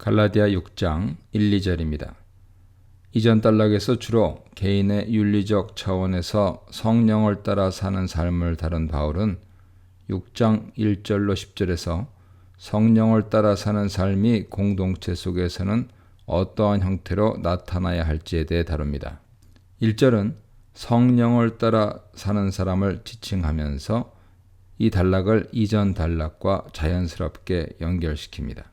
갈라디아 6장 1, 2절입니다. 이전 단락에서 주로 개인의 윤리적 차원에서 성령을 따라 사는 삶을 다룬 바울은 6장 1절로 10절에서 성령을 따라 사는 삶이 공동체 속에서는 어떠한 형태로 나타나야 할지에 대해 다룹니다. 1절은 성령을 따라 사는 사람을 지칭하면서 이 단락을 이전 단락과 자연스럽게 연결시킵니다.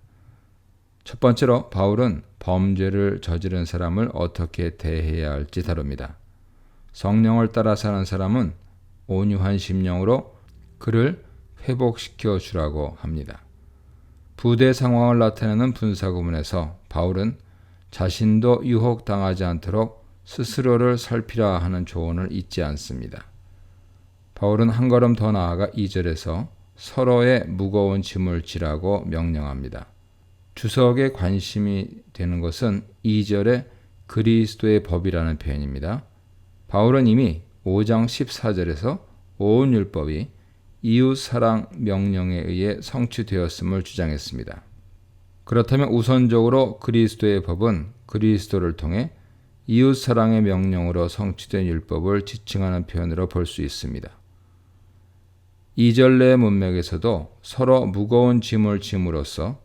첫 번째로 바울은 범죄를 저지른 사람을 어떻게 대해야 할지 다룹니다. 성령을 따라 사는 사람은 온유한 심령으로 그를 회복시켜 주라고 합니다. 부대 상황을 나타내는 분사구문에서 바울은 자신도 유혹당하지 않도록 스스로를 살피라 하는 조언을 잊지 않습니다. 바울은 한 걸음 더 나아가 2절에서 서로의 무거운 짐을 지라고 명령합니다. 주석에 관심이 되는 것은 2절의 그리스도의 법이라는 표현입니다. 바울은 이미 5장 14절에서 온 율법이 이웃사랑 명령에 의해 성취되었음을 주장했습니다. 그렇다면 우선적으로 그리스도의 법은 그리스도를 통해 이웃사랑의 명령으로 성취된 율법을 지칭하는 표현으로 볼 수 있습니다. 2절 내 문맥에서도 서로 무거운 짐을 짐으로써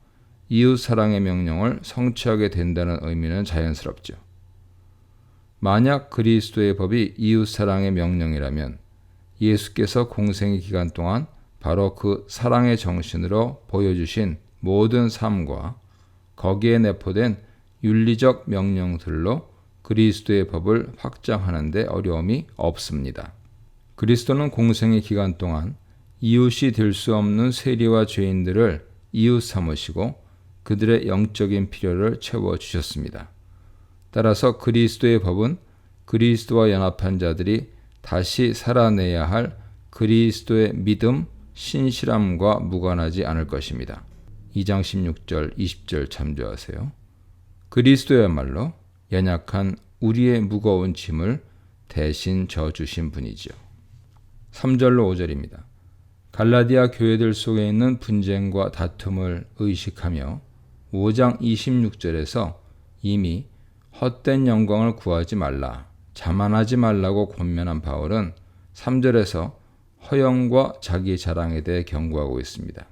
이웃사랑의 명령을 성취하게 된다는 의미는 자연스럽죠. 만약 그리스도의 법이 이웃사랑의 명령이라면 예수께서 공생의 기간 동안 바로 그 사랑의 정신으로 보여주신 모든 삶과 거기에 내포된 윤리적 명령들로 그리스도의 법을 확장하는 데 어려움이 없습니다. 그리스도는 공생의 기간 동안 이웃이 될 수 없는 세리와 죄인들을 이웃 삼으시고 그들의 영적인 필요를 채워주셨습니다. 따라서 그리스도의 법은 그리스도와 연합한 자들이 다시 살아내야 할 그리스도의 믿음, 신실함과 무관하지 않을 것입니다. 2장 16절, 20절 참조하세요. 그리스도야말로 연약한 우리의 무거운 짐을 대신 져주신 분이죠. 3절로 5절입니다. 갈라디아 교회들 속에 있는 분쟁과 다툼을 의식하며 5장 26절에서 이미 헛된 영광을 구하지 말라, 자만하지 말라고 권면한 바울은 3절에서 허영과 자기 자랑에 대해 경고하고 있습니다.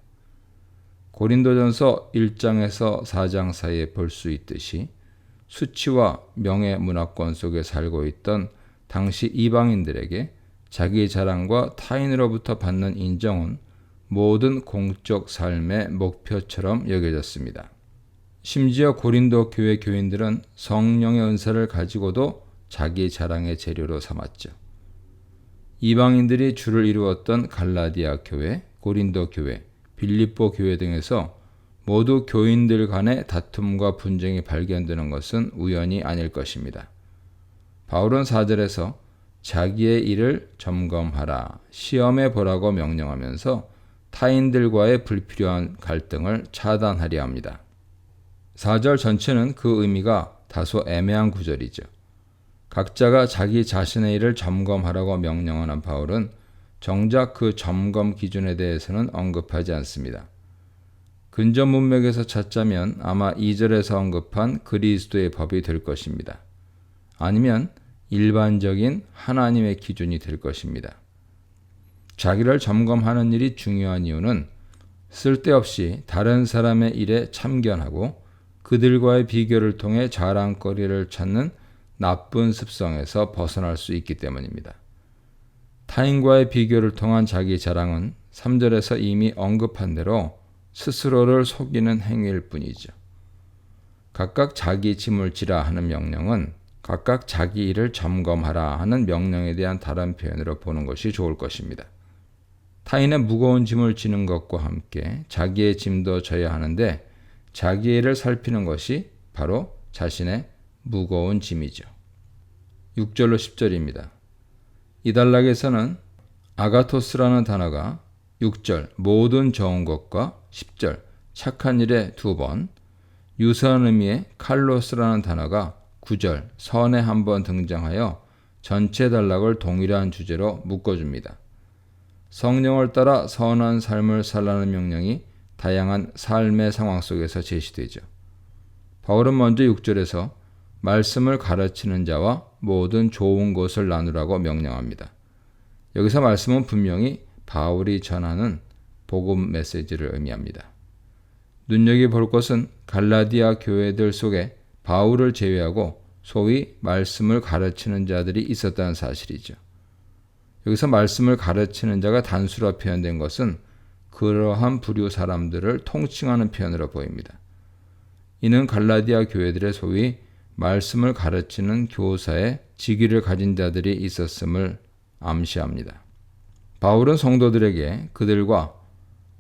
고린도전서 1장에서 4장 사이에 볼 수 있듯이 수치와 명예 문화권 속에 살고 있던 당시 이방인들에게 자기 자랑과 타인으로부터 받는 인정은 모든 공적 삶의 목표처럼 여겨졌습니다. 심지어 고린도 교회 교인들은 성령의 은사를 가지고도 자기 자랑의 재료로 삼았죠. 이방인들이 주를 이루었던 갈라디아 교회, 고린도 교회, 빌립보 교회 등에서 모두 교인들 간의 다툼과 분쟁이 발견되는 것은 우연이 아닐 것입니다. 바울은 4절에서 자기의 일을 점검하라, 시험해 보라고 명령하면서 타인들과의 불필요한 갈등을 차단하려 합니다. 4절 전체는 그 의미가 다소 애매한 구절이죠. 각자가 자기 자신의 일을 점검하라고 명령하는 바울은 정작 그 점검 기준에 대해서는 언급하지 않습니다. 근접 문맥에서 찾자면 아마 2절에서 언급한 그리스도의 법이 될 것입니다. 아니면 일반적인 하나님의 기준이 될 것입니다. 자기를 점검하는 일이 중요한 이유는 쓸데없이 다른 사람의 일에 참견하고 그들과의 비교를 통해 자랑거리를 찾는 나쁜 습성에서 벗어날 수 있기 때문입니다. 타인과의 비교를 통한 자기 자랑은 3절에서 이미 언급한 대로 스스로를 속이는 행위일 뿐이죠. 각각 자기 짐을 지라 하는 명령은 각각 자기 일을 점검하라 하는 명령에 대한 다른 표현으로 보는 것이 좋을 것입니다. 타인의 무거운 짐을 지는 것과 함께 자기의 짐도 져야 하는데 자기 일을 살피는 것이 바로 자신의 무거운 짐이죠. 6절로 10절입니다. 이 단락에서는 아가토스라는 단어가 6절 모든 좋은 것과 10절 착한 일에 2번, 유사한 의미의 칼로스라는 단어가 9절 선에 한 번 등장하여 전체 단락을 동일한 주제로 묶어줍니다. 성령을 따라 선한 삶을 살라는 명령이 다양한 삶의 상황 속에서 제시되죠. 바울은 먼저 6절에서 말씀을 가르치는 자와 모든 좋은 것을 나누라고 명령합니다. 여기서 말씀은 분명히 바울이 전하는 복음 메시지를 의미합니다. 눈여겨볼 것은 갈라디아 교회들 속에 바울을 제외하고 소위 말씀을 가르치는 자들이 있었다는 사실이죠. 여기서 말씀을 가르치는 자가 단수로 표현된 것은 그러한 부류 사람들을 통칭하는 표현으로 보입니다. 이는 갈라디아 교회들의 소위 말씀을 가르치는 교사의 직위를 가진 자들이 있었음을 암시합니다. 바울은 성도들에게 그들과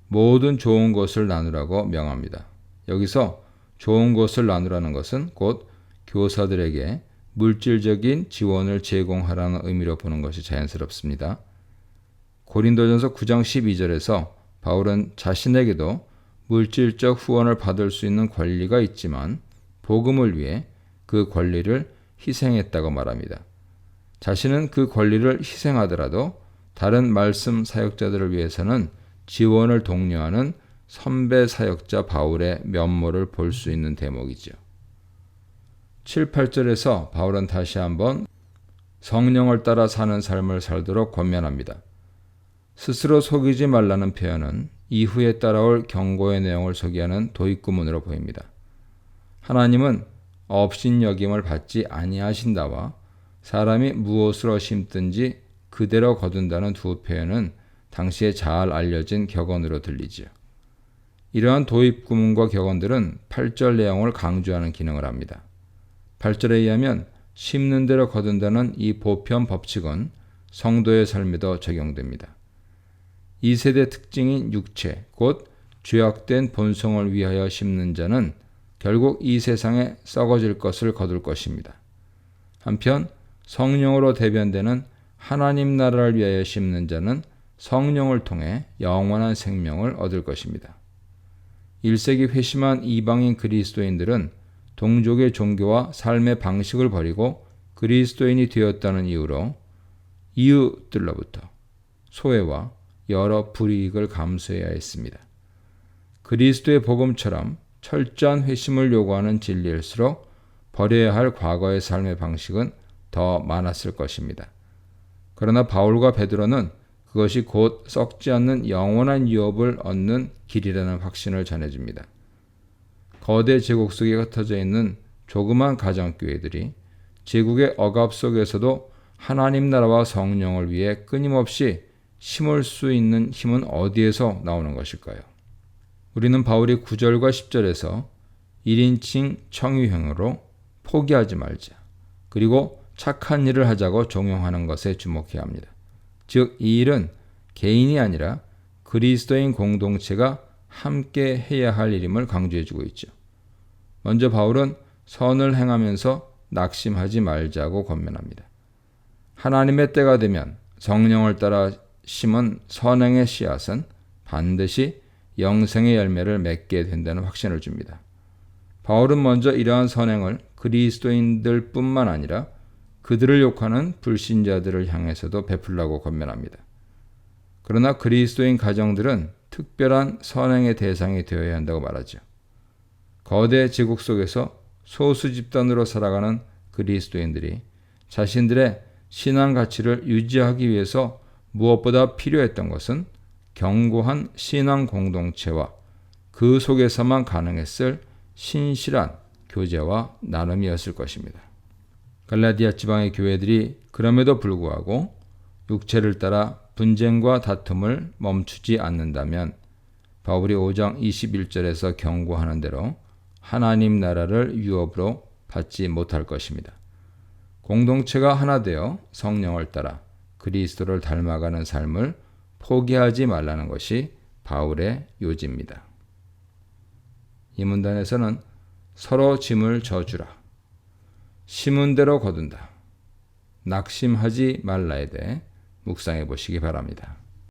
모든 좋은 것을 나누라고 명합니다. 여기서 좋은 것을 나누라는 것은 곧 교사들에게 물질적인 지원을 제공하라는 의미로 보는 것이 자연스럽습니다. 고린도전서 9장 12절에서 바울은 자신에게도 물질적 후원을 받을 수 있는 권리가 있지만 복음을 위해 그 권리를 희생했다고 말합니다. 자신은 그 권리를 희생하더라도 다른 말씀 사역자들을 위해서는 지원을 독려하는 선배 사역자 바울의 면모를 볼 수 있는 대목이죠. 7, 8절에서 바울은 다시 한번 성령을 따라 사는 삶을 살도록 권면합니다. 스스로 속이지 말라는 표현은 이후에 따라올 경고의 내용을 소개하는 도입구문으로 보입니다. 하나님은 업신여김을 받지 아니하신다와 사람이 무엇으로 심든지 그대로 거둔다는 두 표현은 당시에 잘 알려진 격언으로 들리지요. 이러한 도입구문과 격언들은 8절 내용을 강조하는 기능을 합니다. 8절에 의하면 심는 대로 거둔다는 이 보편 법칙은 성도의 삶에도 적용됩니다. 이 세대 특징인 육체, 곧 죄악된 본성을 위하여 심는 자는 결국 이 세상에 썩어질 것을 거둘 것입니다. 한편 성령으로 대변되는 하나님 나라를 위하여 심는 자는 성령을 통해 영원한 생명을 얻을 것입니다. 1세기 회심한 이방인 그리스도인들은 동족의 종교와 삶의 방식을 버리고 그리스도인이 되었다는 이유로 이웃들로부터 소외와 여러 불이익을 감수해야 했습니다. 그리스도의 복음처럼 철저한 회심을 요구하는 진리일수록 버려야 할 과거의 삶의 방식은 더 많았을 것입니다. 그러나 바울과 베드로는 그것이 곧 썩지 않는 영원한 유업을 얻는 길이라는 확신을 전해줍니다. 거대 제국 속에 흩어져 있는 조그만 가정교회들이 제국의 억압 속에서도 하나님 나라와 성령을 위해 끊임없이 심을 수 있는 힘은 어디에서 나오는 것일까요? 우리는 바울이 9절과 10절에서 1인칭 청유형으로 포기하지 말자, 그리고 착한 일을 하자고 종용하는 것에 주목해야 합니다. 즉, 이 일은 개인이 아니라 그리스도인 공동체가 함께 해야 할 일임을 강조해주고 있죠. 먼저 바울은 선을 행하면서 낙심하지 말자고 권면합니다. 하나님의 때가 되면 성령을 따라 심은 선행의 씨앗은 반드시 영생의 열매를 맺게 된다는 확신을 줍니다. 바울은 먼저 이러한 선행을 그리스도인들 뿐만 아니라 그들을 욕하는 불신자들을 향해서도 베풀라고 권면합니다. 그러나 그리스도인 가정들은 특별한 선행의 대상이 되어야 한다고 말하죠. 거대 제국 속에서 소수 집단으로 살아가는 그리스도인들이 자신들의 신앙 가치를 유지하기 위해서 무엇보다 필요했던 것은 견고한 신앙 공동체와 그 속에서만 가능했을 신실한 교제와 나눔이었을 것입니다. 갈라디아 지방의 교회들이 그럼에도 불구하고 육체를 따라 분쟁과 다툼을 멈추지 않는다면 바울이 5장 21절에서 경고하는 대로 하나님 나라를 유업으로 받지 못할 것입니다. 공동체가 하나 되어 성령을 따라 그리스도를 닮아가는 삶을 포기하지 말라는 것이 바울의 요지입니다. 이 문단에서는 서로 짐을 져주라, 심은 대로 거둔다, 낙심하지 말라에 대해 묵상해 보시기 바랍니다.